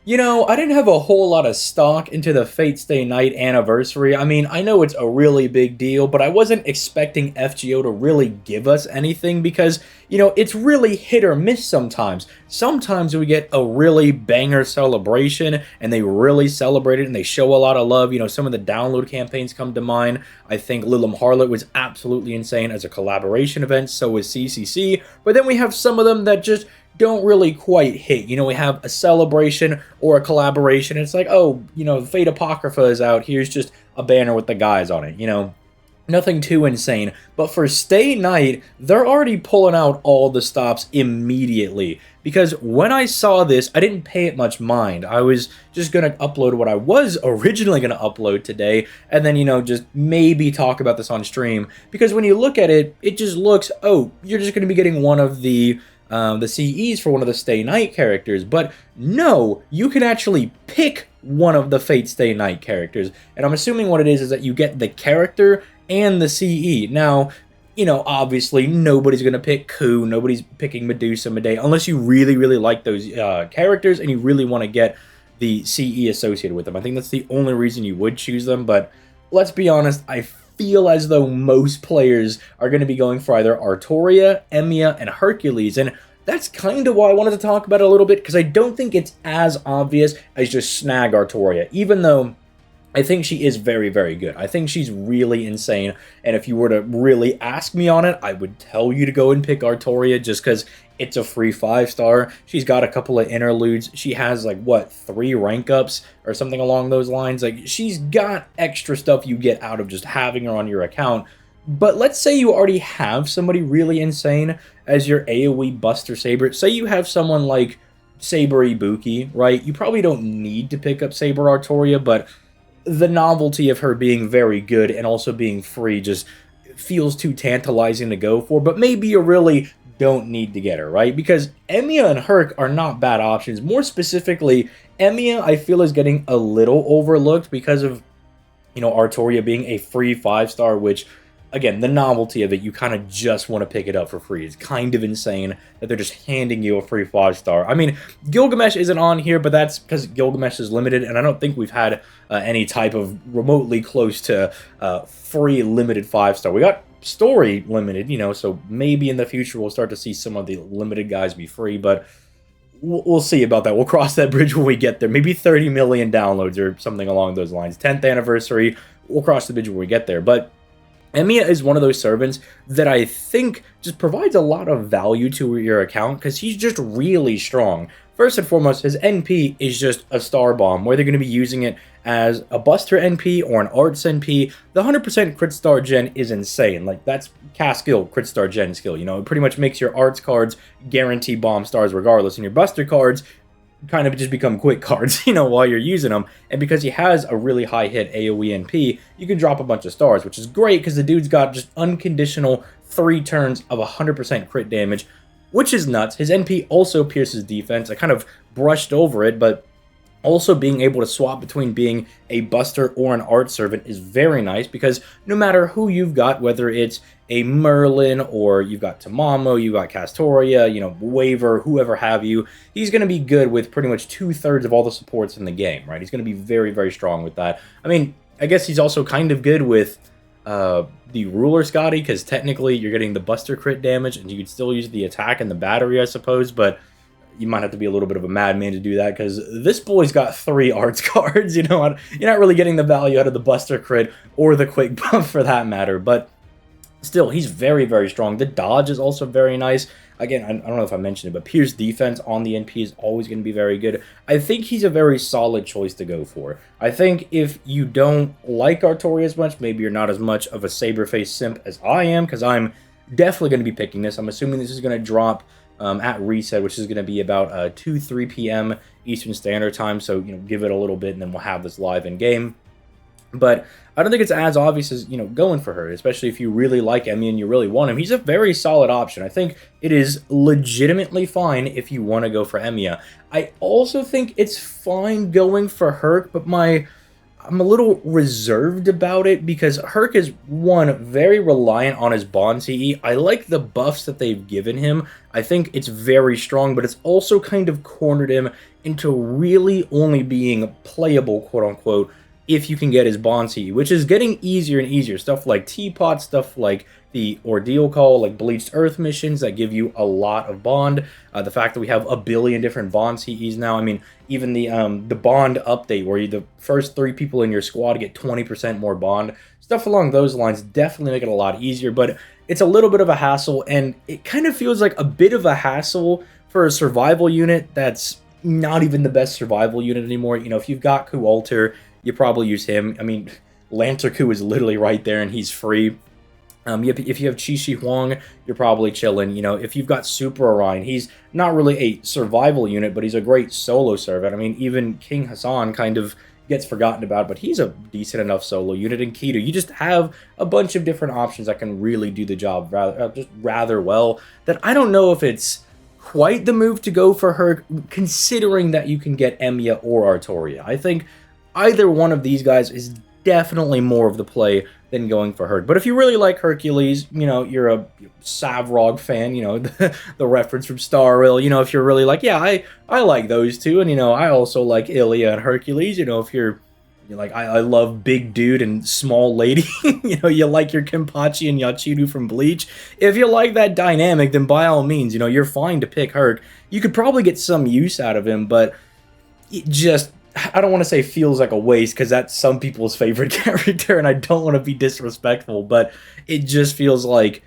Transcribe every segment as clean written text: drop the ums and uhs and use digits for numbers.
You know, I didn't have a whole lot of stock into the Fate Stay Night anniversary. I mean, I know it's a really big deal, but I wasn't expecting FGO to really give us anything because, it's really hit or miss sometimes. Sometimes we get a really banger celebration and they really celebrate it and they show a lot of love. Some of the download campaigns come to mind. I think Lilim Harlot was absolutely insane as a collaboration event, so was CCC. But then we have some of them that just don't really quite hit. We have a celebration or a collaboration. It's like, oh, Fate Apocrypha is out. Here's just a banner with the guys on it. Nothing too insane. But for Stay Night, they're already pulling out all the stops immediately. Because when I saw this, I didn't pay it much mind. I was just going to upload what I was originally going to upload today. And then, just maybe talk about this on stream. Because when you look at it, it just looks, oh, you're just going to be getting one of the CEs for one of the Stay Night characters, but no, you can actually pick one of the Fate Stay Night characters, and I'm assuming what it is that you get the character and the CE. Now, obviously nobody's going to pick Ku, nobody's picking Medusa Medea, unless you really, really like those characters and you really want to get the CE associated with them. I think that's the only reason you would choose them, but let's be honest, I feel as though most players are going to be going for either Artoria, Emiya, and Hercules, and that's kind of why I wanted to talk about it a little bit, because I don't think it's as obvious as just snag Artoria, even though I think she is very, very good. I think she's really insane, and if you were to really ask me on it, I would tell you to go and pick Artoria just because it's a free 5-star. She's got a couple of interludes. She has, 3 rank ups or something along those lines. She's got extra stuff you get out of just having her on your account. But let's say you already have somebody really insane as your AoE Buster Saber. Say you have someone like Saber Ibuki, right? You probably don't need to pick up Saber Artoria, but the novelty of her being very good and also being free just feels too tantalizing to go for. But maybe you really don't need to get her, right? Because Emiya and Herc are not bad options. More specifically, Emiya, I feel, is getting a little overlooked because of, Artoria being a free 5-star, which, again, the novelty of it, you kind of just want to pick it up for free. It's kind of insane that they're just handing you a free 5-star. I mean, Gilgamesh isn't on here, but that's because Gilgamesh is limited, and I don't think we've had any type of remotely close to free limited 5-star. We got story limited, so maybe in the future we'll start to see some of the limited guys be free, but we'll see about that. We'll cross that bridge when we get there. Maybe 30 million downloads or something along those lines. 10th anniversary, we'll cross the bridge when we get there, but Emiya is one of those servants that I think just provides a lot of value to your account because he's just really strong. First and foremost, his NP is just a star bomb, whether you're going to be using it as a Buster NP or an Arts NP. The 100% crit star gen is insane. That's cast skill, crit star gen skill. It pretty much makes your Arts cards guarantee bomb stars regardless, and your Buster cards kind of just become quick cards, while you're using them. And because he has a really high hit AoE NP, you can drop a bunch of stars, which is great because the dude's got just unconditional 3 turns of 100% crit damage, which is nuts. His NP also pierces defense. I kind of brushed over it, but also being able to swap between being a Buster or an Art Servant is very nice because no matter who you've got, whether it's a Merlin or you've got Tamamo, you've got Castoria, Waver, whoever have you, he's going to be good with pretty much 2/3 of all the supports in the game, right? He's going to be very, very strong with that. I mean, I guess he's also kind of good with the Ruler Scotty because technically you're getting the Buster crit damage and you could still use the attack and the battery, I suppose, but you might have to be a little bit of a madman to do that because this boy's got 3 arts cards. You're not really getting the value out of the Buster crit or the quick buff for that matter, but still, he's very, very strong. The dodge is also very nice. Again, I don't know if I mentioned it, but Pierce defense on the NP is always going to be very good. I think he's a very solid choice to go for. I think if you don't like Artoria as much, maybe you're not as much of a Saberface simp as I am, because I'm definitely going to be picking this. I'm assuming this is going to drop at reset, which is going to be about 2-3 p.m. Eastern Standard Time. So, give it a little bit, and then we'll have this live in game. But I don't think it's as obvious as, going for her, especially if you really like Emiya and you really want him. He's a very solid option. I think it is legitimately fine if you want to go for Emiya. I also think it's fine going for Herc, but I'm a little reserved about it because Herc is, one, very reliant on his Bond CE. I like the buffs that they've given him. I think it's very strong, but it's also kind of cornered him into really only being playable, quote-unquote, if you can get his Bond CE, which is getting easier and easier. Stuff like Teapot, stuff like the Ordeal Call, like Bleached Earth missions that give you a lot of Bond. The fact that we have a billion different Bond CEs now. I mean, even the Bond update where the first 3 people in your squad get 20% more Bond. Stuff along those lines definitely make it a lot easier, but it's a little bit of a hassle, and it kind of feels like a bit of a hassle for a survival unit that's not even the best survival unit anymore. You know, if you've got Kualter, you probably use him. I mean, Lancerku is literally right there, and he's free. If you have Chi Shi Huang, you're probably chilling. You know, if you've got Super Orion, he's not really a survival unit, but he's a great solo servant. I mean, even King Hassan kind of gets forgotten about, but he's a decent enough solo unit. In Kido, you just have a bunch of different options that can really do the job rather well. That I don't know if it's quite the move to go for her, considering that you can get Emiya or Artoria. I think either one of these guys is definitely more of the play than going for Herc. But if you really like Hercules, you know, you're a Savrog fan, you know, the reference from Star Rail, you know, if you're really like, yeah, I like those two, and, you know, I also like Ilya and Hercules, you know, if you're like, I love big dude and small lady, you know, you like your Kenpachi and Yachiru from Bleach. If you like that dynamic, then by all means, you know, you're fine to pick Herc. You could probably get some use out of him, but it just, I don't want to say feels like a waste, because that's some people's favorite character, and I don't want to be disrespectful, but it just feels like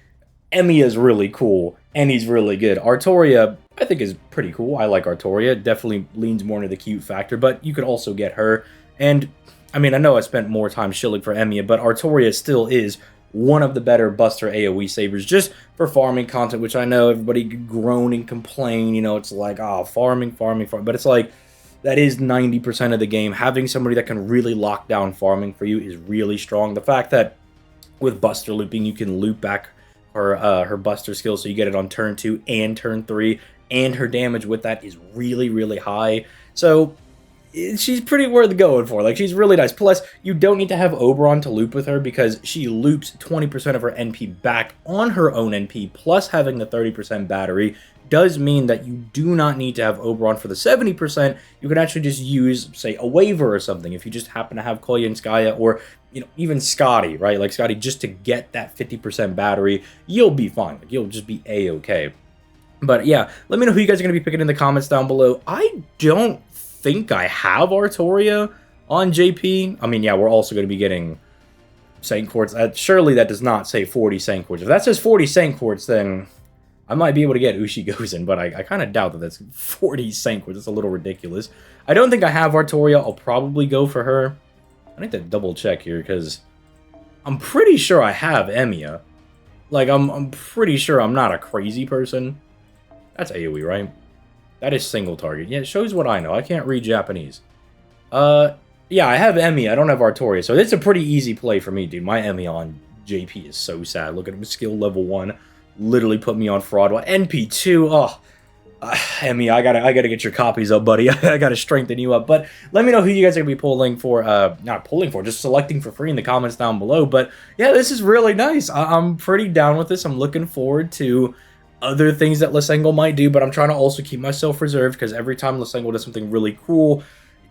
Emiya is really cool, and he's really good. Artoria, I think, is pretty cool. I like Artoria. Definitely leans more into the cute factor, but you could also get her. And, I mean, I know I spent more time shilling for Emiya, but Artoria still is one of the better Buster AoE savers, just for farming content, which I know everybody groan and complain, you know, it's like, oh, farming, but it's like, that is 90% of the game. Having somebody that can really lock down farming for you is really strong. The fact that with Buster looping, you can loop back her Buster skill, so you get it on turn 2 and turn 3, and her damage with that is really, really high. So she's pretty worth going for. Like, she's really nice. Plus, you don't need to have Oberon to loop with her, because she loops 20% of her NP back on her own NP, plus having the 30% battery does mean that you do not need to have Oberon for the 70%. You can actually just use, say, a waiver or something if you just happen to have Koya and Skaya, or, you know, even Scotty, right? Like Scotty, just to get that 50% battery, you'll be fine. Like, you'll just be A-okay. But yeah, let me know who you guys are going to be picking in the comments down below. I don't think I have Artoria on JP. I mean, yeah, we're also going to be getting Saint Quartz. Surely that does not say 40 Saint Quartz. If that says 40 Saint Quartz, then I might be able to get Ushi-Gozen, but I kind of doubt that that's 40 Saint Quartz. That's a little ridiculous. I don't think I have Artoria. I'll probably go for her. I need to double check here, because I'm pretty sure I have Emiya. Like, I'm pretty sure I'm not a crazy person. That's AoE, right? That is single target. Yeah, it shows what I know. I can't read Japanese. Yeah, I have Emiya. I don't have Artoria, so it's a pretty easy play for me, dude. My Emiya on JP is so sad. Look at him, skill level 1. Literally put me on fraud. NP2, oh, Emiya, I gotta get your copies up, buddy. I gotta strengthen you up. But let me know who you guys are gonna be pulling for, not pulling for, just selecting for free in the comments down below. But yeah, this is really nice. I'm pretty down with this. I'm looking forward to other things that Lisango might do, but I'm trying to also keep myself reserved, because every time Lisango does something really cool,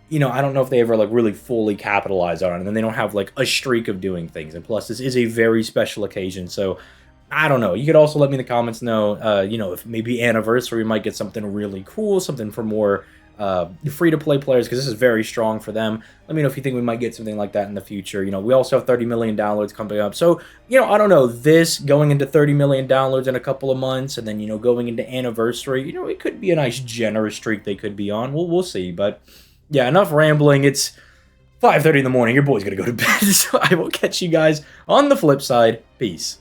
you know, I don't know if they ever, like, really fully capitalize on it, and then they don't have, like, a streak of doing things. And plus, this is a very special occasion, so I don't know. You could also let me in the comments know, you know, if maybe Anniversary might get something really cool, something for more free-to-play players, because this is very strong for them. Let me know if you think we might get something like that in the future. You know, we also have 30 million downloads coming up. So, you know, I don't know, this going into 30 million downloads in a couple of months, and then, you know, going into Anniversary, you know, it could be a nice generous streak they could be on. We'll see. But yeah, enough rambling. It's 5:30 in the morning. Your boy's gonna go to bed. So I will catch you guys on the flip side. Peace.